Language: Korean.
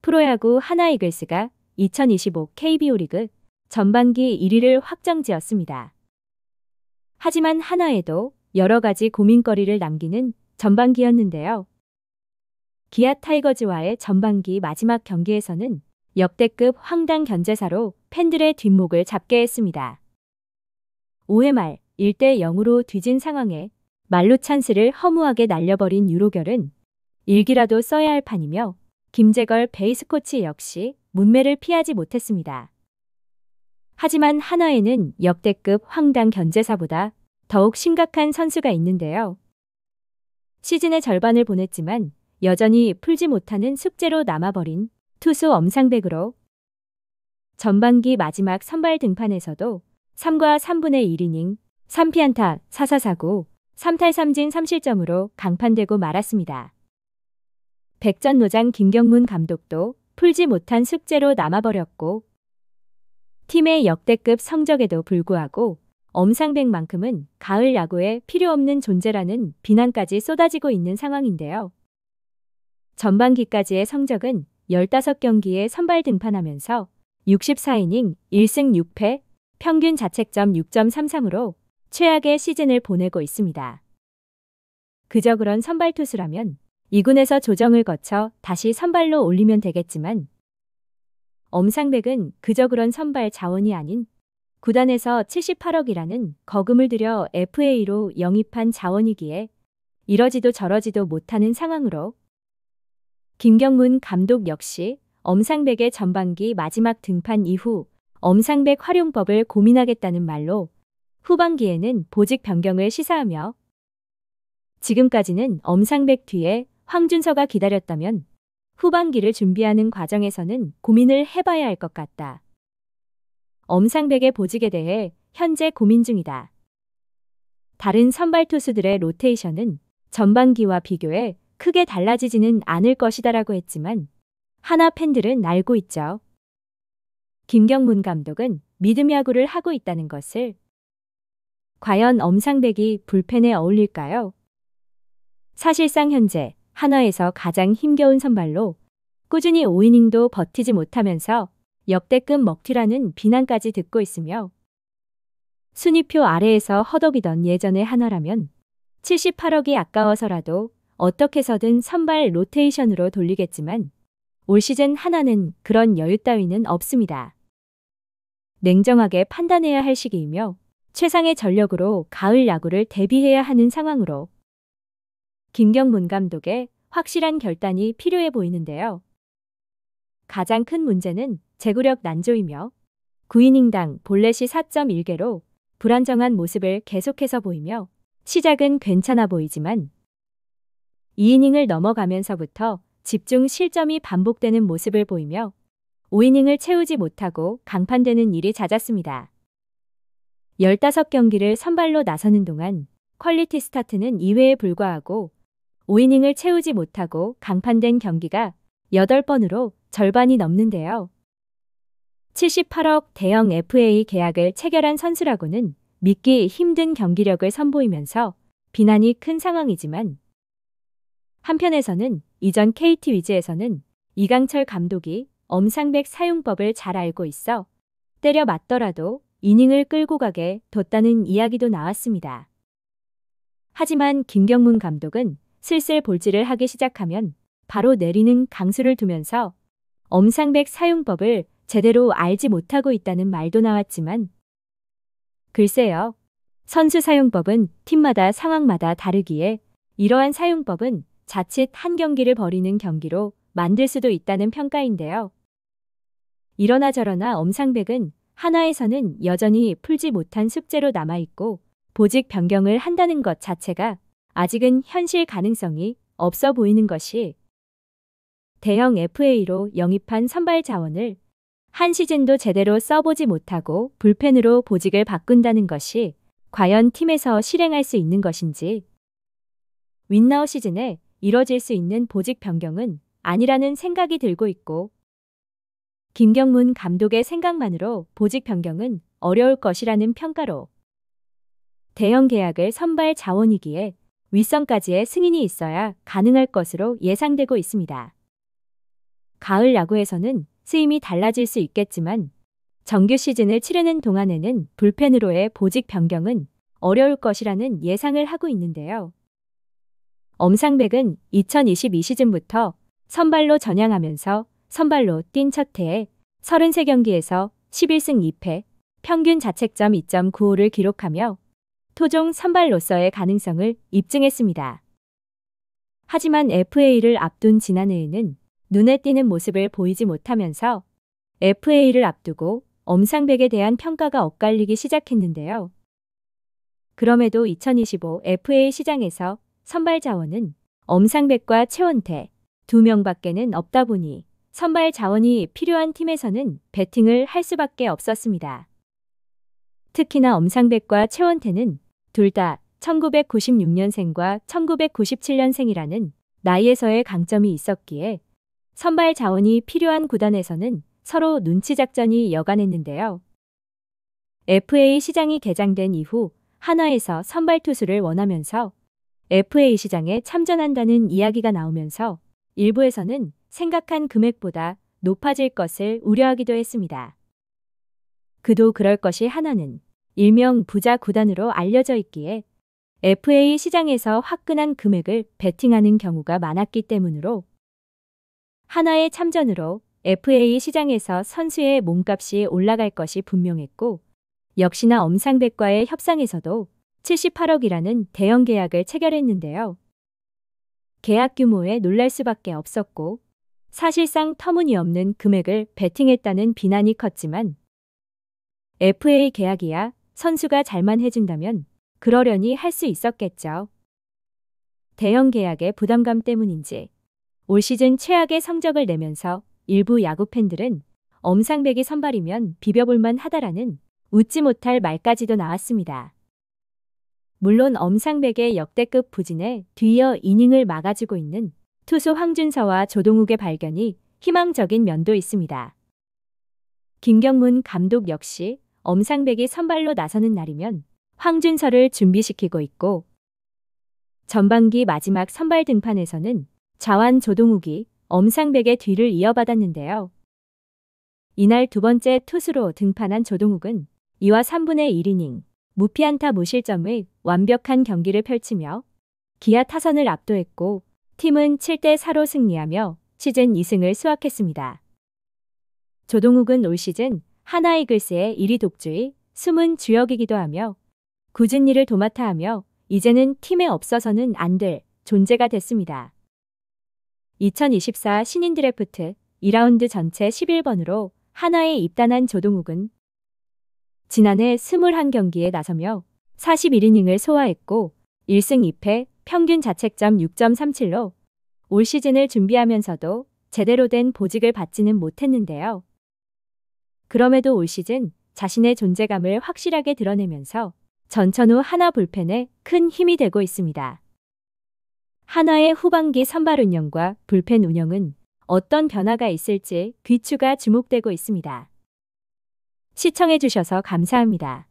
프로야구 하나이글스가 2025 KBO 리그 전반기 1위를 확정지었습니다. 하지만 하나에도 여러 가지 고민거리를 남기는 전반기였는데요. 기아 타이거즈와의 전반기 마지막 경기에서는 역대급 황당 견제사로 팬들의 뒷목을 잡게 했습니다. 5회 말 1대 0으로 뒤진 상황에 말루 찬스를 허무하게 날려버린 유로결은 일기라도 써야 할 판이며 김재걸 베이스 코치 역시 문매를 피하지 못했습니다. 하지만 하나에는 역대급 황당 견제사보다 더욱 심각한 선수가 있는데요. 시즌의 절반을 보냈지만 여전히 풀지 못하는 숙제로 남아버린 투수 엄상백으로 전반기 마지막 선발 등판에서도 3과 3분의 1이닝, 3피안타, 4사사구, 3탈3진 3실점으로 강판되고 말았습니다. 백전노장 김경문 감독도 풀지 못한 숙제로 남아버렸고 팀의 역대급 성적에도 불구하고 엄상백만큼은 가을 야구에 필요 없는 존재라는 비난까지 쏟아지고 있는 상황인데요. 전반기까지의 성적은 15경기에 선발 등판하면서 64이닝 1승 6패, 평균 자책점 6.33으로 최악의 시즌을 보내고 있습니다. 그저 그런 선발 투수라면 2군에서 조정을 거쳐 다시 선발로 올리면 되겠지만 엄상백은 그저 그런 선발 자원이 아닌 구단에서 78억이라는 거금을 들여 FA로 영입한 자원이기에 이러지도 저러지도 못하는 상황으로 김경문 감독 역시 엄상백의 전반기 마지막 등판 이후 엄상백 활용법을 고민하겠다는 말로 후반기에는 보직 변경을 시사하며 지금까지는 엄상백 뒤에 황준서가 기다렸다면 후반기를 준비하는 과정에서는 고민을 해봐야 할 것 같다. 엄상백의 보직에 대해 현재 고민 중이다. 다른 선발 투수들의 로테이션은 전반기와 비교해 크게 달라지지는 않을 것이다라고 했지만 하나 팬들은 알고 있죠. 김경문 감독은 믿음 야구를 하고 있다는 것을. 과연 엄상백이 불펜에 어울릴까요? 사실상 현재 한화에서 가장 힘겨운 선발로 꾸준히 5이닝도 버티지 못하면서 역대급 먹튀라는 비난까지 듣고 있으며 순위표 아래에서 허덕이던 예전의 한화라면 78억이 아까워서라도 어떻게 해서든 선발 로테이션으로 돌리겠지만 올 시즌 한화는 그런 여유 따위는 없습니다. 냉정하게 판단해야 할 시기이며 최상의 전력으로 가을 야구를 대비해야 하는 상황으로 김경문 감독의 확실한 결단이 필요해 보이는데요. 가장 큰 문제는 제구력 난조이며 9이닝당 볼넷이 4.1개로 불안정한 모습을 계속해서 보이며 시작은 괜찮아 보이지만 2이닝을 넘어가면서부터 집중 실점이 반복되는 모습을 보이며 5이닝을 채우지 못하고 강판되는 일이 잦았습니다. 15경기를 선발로 나서는 동안 퀄리티 스타트는 2회에 불과하고 5이닝을 채우지 못하고 강판된 경기가 8번으로 절반이 넘는데요. 78억 대형 FA 계약을 체결한 선수라고는 믿기 힘든 경기력을 선보이면서 비난이 큰 상황이지만 한편에서는 이전 KT 위즈에서는 이강철 감독이 엄상백 사용법을 잘 알고 있어 때려 맞더라도 이닝을 끌고 가게 뒀다는 이야기도 나왔습니다. 하지만 김경문 감독은 슬슬 볼질을 하기 시작하면 바로 내리는 강수를 두면서 엄상백 사용법을 제대로 알지 못하고 있다는 말도 나왔지만 글쎄요. 선수 사용법은 팀마다 상황마다 다르기에 이러한 사용법은 자칫 한 경기를 벌이는 경기로 만들 수도 있다는 평가인데요. 이러나 저러나 엄상백은 한화에서는 여전히 풀지 못한 숙제로 남아있고 보직 변경을 한다는 것 자체가 아직은 현실 가능성이 없어 보이는 것이 대형 FA로 영입한 선발 자원을 한 시즌도 제대로 써보지 못하고 불펜으로 보직을 바꾼다는 것이 과연 팀에서 실행할 수 있는 것인지 윈나우 시즌에 이뤄질 수 있는 보직 변경은 아니라는 생각이 들고 있고 김경문 감독의 생각만으로 보직 변경은 어려울 것이라는 평가로 대형 계약을 선발 자원이기에 윗선까지의 승인이 있어야 가능할 것으로 예상되고 있습니다. 가을 야구에서는 쓰임이 달라질 수 있겠지만 정규 시즌을 치르는 동안에는 불펜으로의 보직 변경은 어려울 것이라는 예상을 하고 있는데요. 엄상백은 2022 시즌부터 선발로 전향하면서 선발로 뛴 첫 해에 33경기에서 11승 2패, 평균 자책점 2.95를 기록하며 토종 선발로서의 가능성을 입증했습니다. 하지만 FA를 앞둔 지난해에는 눈에 띄는 모습을 보이지 못하면서 FA를 앞두고 엄상백에 대한 평가가 엇갈리기 시작했는데요. 그럼에도 2025 FA 시장에서 선발 자원은 엄상백과 최원태 두 명밖에는 없다 보니 선발 자원이 필요한 팀에서는 배팅을 할 수밖에 없었습니다. 특히나 엄상백과 최원태는 둘 다 1996년생과 1997년생이라는 나이에서의 강점이 있었기에 선발 자원이 필요한 구단에서는 서로 눈치 작전이 여간했는데요. FA 시장이 개장된 이후 한화에서 선발 투수를 원하면서 FA 시장에 참전한다는 이야기가 나오면서 일부에서는 생각한 금액보다 높아질 것을 우려하기도 했습니다. 그도 그럴 것이 하나는 일명 부자 구단으로 알려져 있기에 FA 시장에서 화끈한 금액을 베팅하는 경우가 많았기 때문으로 하나의 참전으로 FA 시장에서 선수의 몸값이 올라갈 것이 분명했고 역시나 엄상백과의 협상에서도 78억이라는 대형 계약을 체결했는데요. 계약 규모에 놀랄 수밖에 없었고 사실상 터무니없는 금액을 베팅했다는 비난이 컸지만 FA 계약이야 선수가 잘만 해준다면 그러려니 할 수 있었겠죠. 대형 계약의 부담감 때문인지 올 시즌 최악의 성적을 내면서 일부 야구 팬들은 엄상백이 선발이면 비벼볼만 하다라는 웃지 못할 말까지도 나왔습니다. 물론 엄상백의 역대급 부진에 뒤이어 이닝을 막아주고 있는 투수 황준서와 조동욱의 발견이 희망적인 면도 있습니다. 김경문 감독 역시 엄상백이 선발로 나서는 날이면 황준서를 준비시키고 있고 전반기 마지막 선발 등판에서는 좌완 조동욱이 엄상백의 뒤를 이어받았는데요. 이날 두 번째 투수로 등판한 조동욱은 2와 3분의 1이닝, 무피안타 무실점의 완벽한 경기를 펼치며 기아 타선을 압도했고 팀은 7대 4로 승리하며 시즌 2승을 수확했습니다. 조동욱은 올 시즌 하나이글스의 1위 독주의 숨은 주역이기도 하며 굳은 일을 도맡아 하며 이제는 팀에 없어서는 안 될 존재가 됐습니다. 2024 신인 드래프트 2라운드 전체 11번으로 한화에 입단한 조동욱은 지난해 21경기에 나서며 41이닝을 소화했고 1승 2패 평균 자책점 6.37로 올 시즌을 준비하면서도 제대로 된 보직을 받지는 못했는데요. 그럼에도 올 시즌 자신의 존재감을 확실하게 드러내면서 전천후 한화 불펜에 큰 힘이 되고 있습니다. 한화의 후반기 선발 운영과 불펜 운영은 어떤 변화가 있을지 귀추가 주목되고 있습니다. 시청해주셔서 감사합니다.